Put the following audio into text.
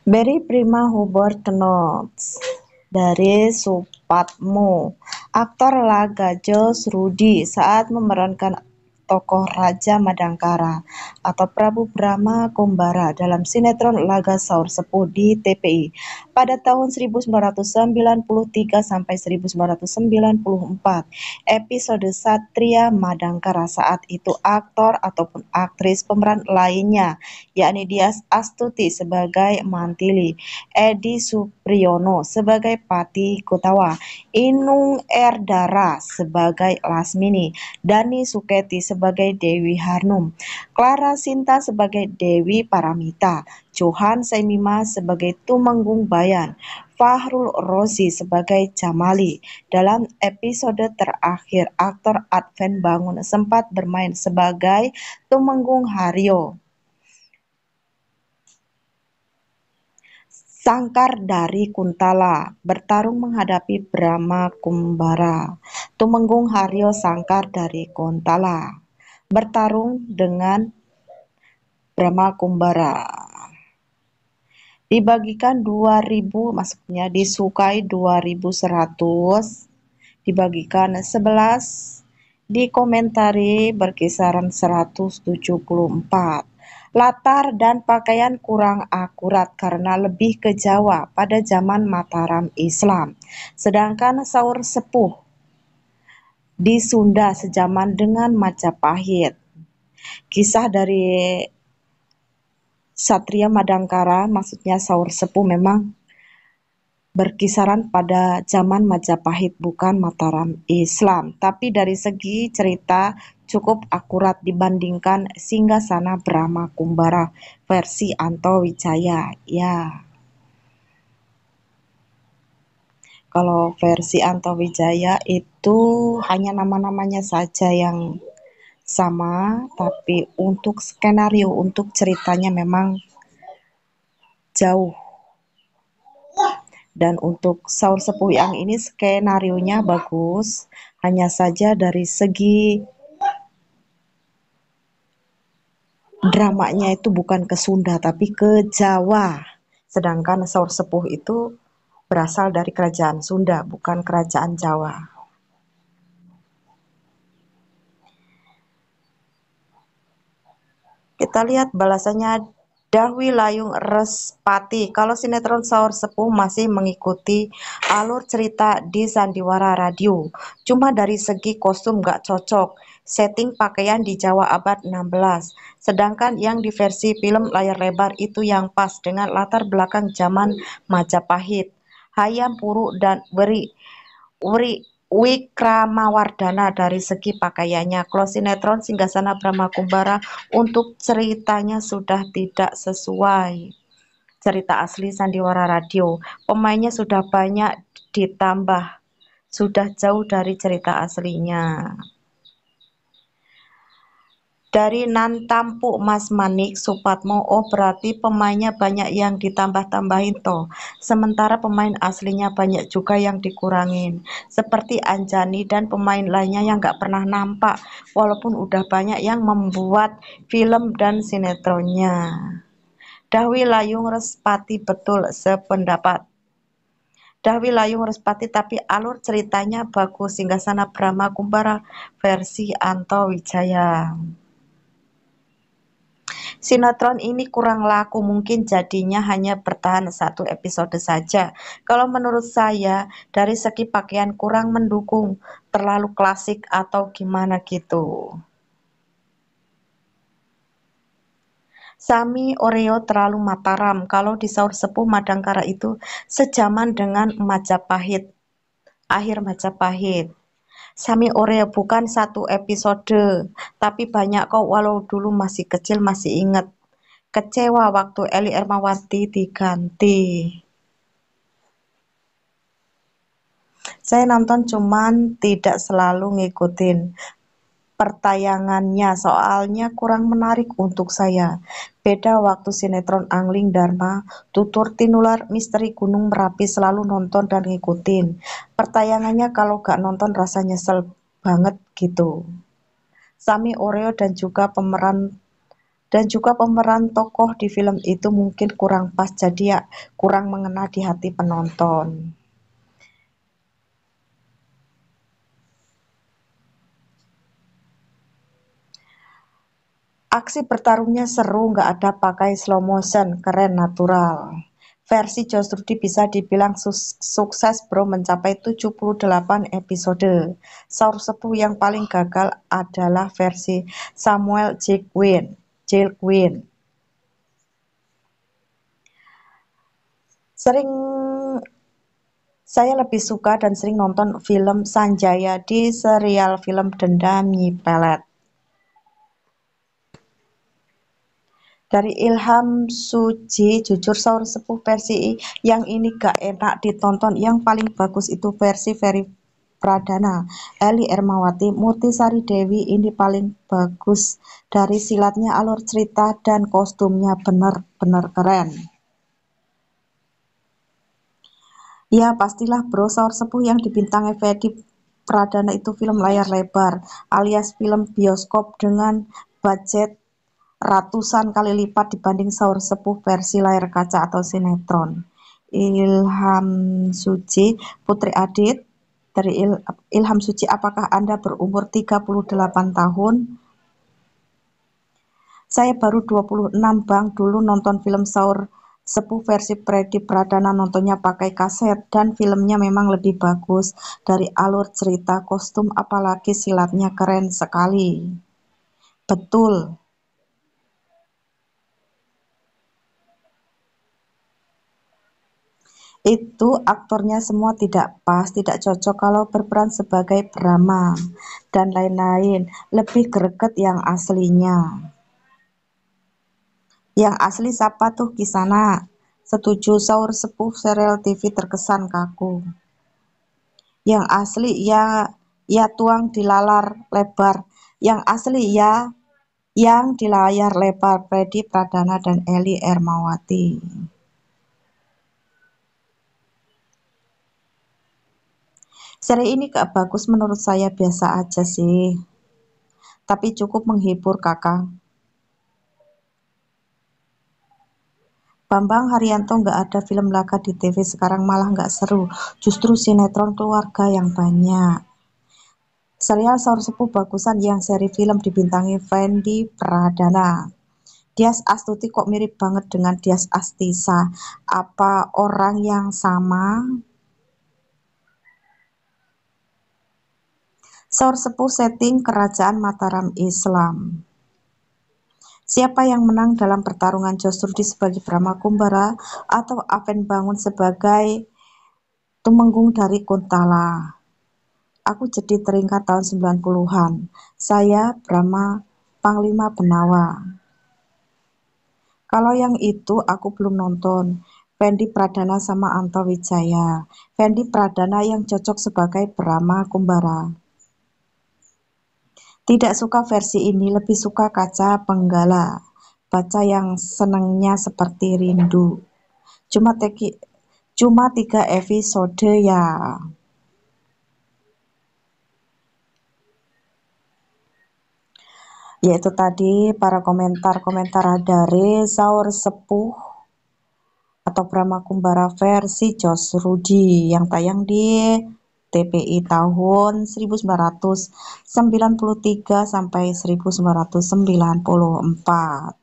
Barry Prima Hubert Notes dari Supatmo, aktor laga Josh Rudy saat memerankan tokoh Raja Madangkara atau Prabu Brahma Kumbara dalam sinetron Laga Saur Sepuh di TPI pada tahun 1993 sampai 1994. Episode Satria Madangkara saat itu aktor ataupun aktris pemeran lainnya yakni Dias Astuti sebagai Mantili, Edi Supriyono sebagai Pati Kutawa, Inung Erdara sebagai Lasmini, Dani Suketi sebagai Dewi Harnum, Clara Sinta sebagai Dewi Paramita, Johan Saimima sebagai Tumenggung Bayan, Fahrul Rozi sebagai Jamali. Dalam episode terakhir, aktor Adven Bangun sempat bermain sebagai Tumenggung Haryo, Sangkar dari Kuntala, bertarung menghadapi Brahma Kumbara. Tumenggung Haryo Sangkar dari Kuntala bertarung dengan Brahma Kumbara. Dibagikan 2000, maksudnya disukai 2100, dibagikan 11, dikomentari berkisaran 174. Latar dan pakaian kurang akurat karena lebih ke Jawa pada zaman Mataram Islam, sedangkan Saur Sepuh di Sunda sejaman dengan Majapahit. Kisah dari Satria Madangkara, maksudnya Saur Sepuh, memang berkisaran pada zaman Majapahit bukan Mataram Islam, tapi dari segi cerita cukup akurat dibandingkan Singgasana Brahma Kumbara versi Anto Wijaya. Ya, kalau versi Anto Wijaya itu hanya nama-namanya saja yang sama, tapi untuk skenario, untuk ceritanya memang jauh. Dan untuk Saur Sepuh yang ini skenarionya bagus, hanya saja dari segi dramanya itu bukan ke Sunda tapi ke Jawa. Sedangkan Saur Sepuh itu berasal dari kerajaan Sunda, bukan kerajaan Jawa. Kita lihat balasannya Dahwi Layung Respati. Kalau sinetron Saur Sepuh masih mengikuti alur cerita di Sandiwara Radio. Cuma dari segi kostum gak cocok. Setting pakaian di Jawa abad 16. Sedangkan yang di versi film layar lebar itu yang pas dengan latar belakang zaman Majapahit, Hayam Puruk dan Wikramawardhana dari segi pakaiannya. Kalau sinetron Singgasana Brahma Kumbara untuk ceritanya sudah tidak sesuai cerita asli Sandiwara Radio. Pemainnya sudah banyak ditambah, sudah jauh dari cerita aslinya. Dari Nantampuk Mas Manik Supatmo, oh berarti pemainnya banyak yang ditambah-tambahin toh. Sementara pemain aslinya banyak juga yang dikurangin. Seperti Anjani dan pemain lainnya yang gak pernah nampak. Walaupun udah banyak yang membuat film dan sinetronnya. Dahwi Layung Respati betul sependapat. Dahwi Layung Respati tapi alur ceritanya bagus. Singgasana Brahma Kumbara versi Anto Wijaya. Sinetron ini kurang laku, mungkin jadinya hanya bertahan satu episode saja. Kalau menurut saya, dari segi pakaian kurang mendukung, terlalu klasik atau gimana gitu. Sami Oreo terlalu Mataram, kalau di Saur Sepuh Madangkara itu sejaman dengan Majapahit, akhir Majapahit. Sami Oreo bukan satu episode, tapi banyak kok walau dulu masih kecil masih inget. Kecewa waktu Eli Ermawati diganti. Saya nonton cuman tidak selalu ngikutin pertayangannya soalnya kurang menarik untuk saya. Beda waktu sinetron Angling Dharma, Tutur Tinular, Misteri Gunung Merapi selalu nonton dan ngikutin. Pertayangannya kalau gak nonton rasanya nyesel banget gitu. Sami Oreo dan juga pemeran Dan juga pemeran tokoh di film itu mungkin kurang pas, jadi ya kurang mengena di hati penonton. Aksi bertarungnya seru, nggak ada pakai slow motion, keren natural. Versi Josh Rudy bisa dibilang sukses bro, mencapai 78 episode. Saur sepuh yang paling gagal adalah versi Samuel Jackson. Sering Saya lebih suka dan sering nonton film Sanjaya di serial film Denda Mi Pelet. Dari Ilham Suci, jujur Saur Sepuh versi yang ini gak enak ditonton. Yang paling bagus itu versi Ferry Pradana, Eli Ermawati, Murti Sari Dewi. Ini paling bagus dari silatnya, alur cerita, dan kostumnya bener-bener keren. Ya pastilah bro, Saur Sepuh yang dibintangi Ferdy Pradana itu film layar lebar alias film bioskop dengan budget ratusan kali lipat dibanding Saur Sepuh versi layar kaca atau sinetron. Ilham Suci, Putri Adit, dari Ilham Suci, apakah Anda berumur 38 tahun? Saya baru 26 bang, dulu nonton film Saur Sepuh versi Freddy Pradana, nontonnya pakai kaset dan filmnya memang lebih bagus dari alur cerita, kostum apalagi silatnya keren sekali. Betul. Itu aktornya semua tidak pas, tidak cocok kalau berperan sebagai Brahma dan lain-lain. Lebih greget yang aslinya. Yang asli siapa tuh Kisana? Setuju, Saur Sepuh serial TV terkesan kaku. Yang asli ya ya tuang di layar lebar. Yang asli ya yang di layar lebar Freddy Pradana dan Eli Ermawati. Seri ini gak bagus, menurut saya biasa aja sih. Tapi cukup menghibur kakak. Bambang Haryanto, nggak ada film laga di TV sekarang, malah nggak seru. Justru sinetron keluarga yang banyak. Serial Saur Sepuh bagusan yang seri film dibintangi Fendi Pradana. Dias Astuti kok mirip banget dengan Dias Astisa. Apa orang yang sama? Saur Sepuh setting kerajaan Mataram Islam. Siapa yang menang dalam pertarungan, Josh Rudy sebagai Brahma Kumbara atau Aven Bangun sebagai Tumenggung dari Kuntala? Aku jadi teringat tahun 90-an. Saya Brahma Panglima Benawa. Kalau yang itu aku belum nonton. Fendi Pradana sama Anto Wijaya. Fendi Pradana yang cocok sebagai Brahma Kumbara. Tidak suka versi ini, lebih suka Kaca Penggala. Baca yang senengnya seperti rindu. Cuma 3 episode ya. Yaitu tadi para komentar-komentar dari Saur Sepuh atau Brahma Kumbara versi Josh Rudy yang tayang di TPI tahun 1993 sampai 1994.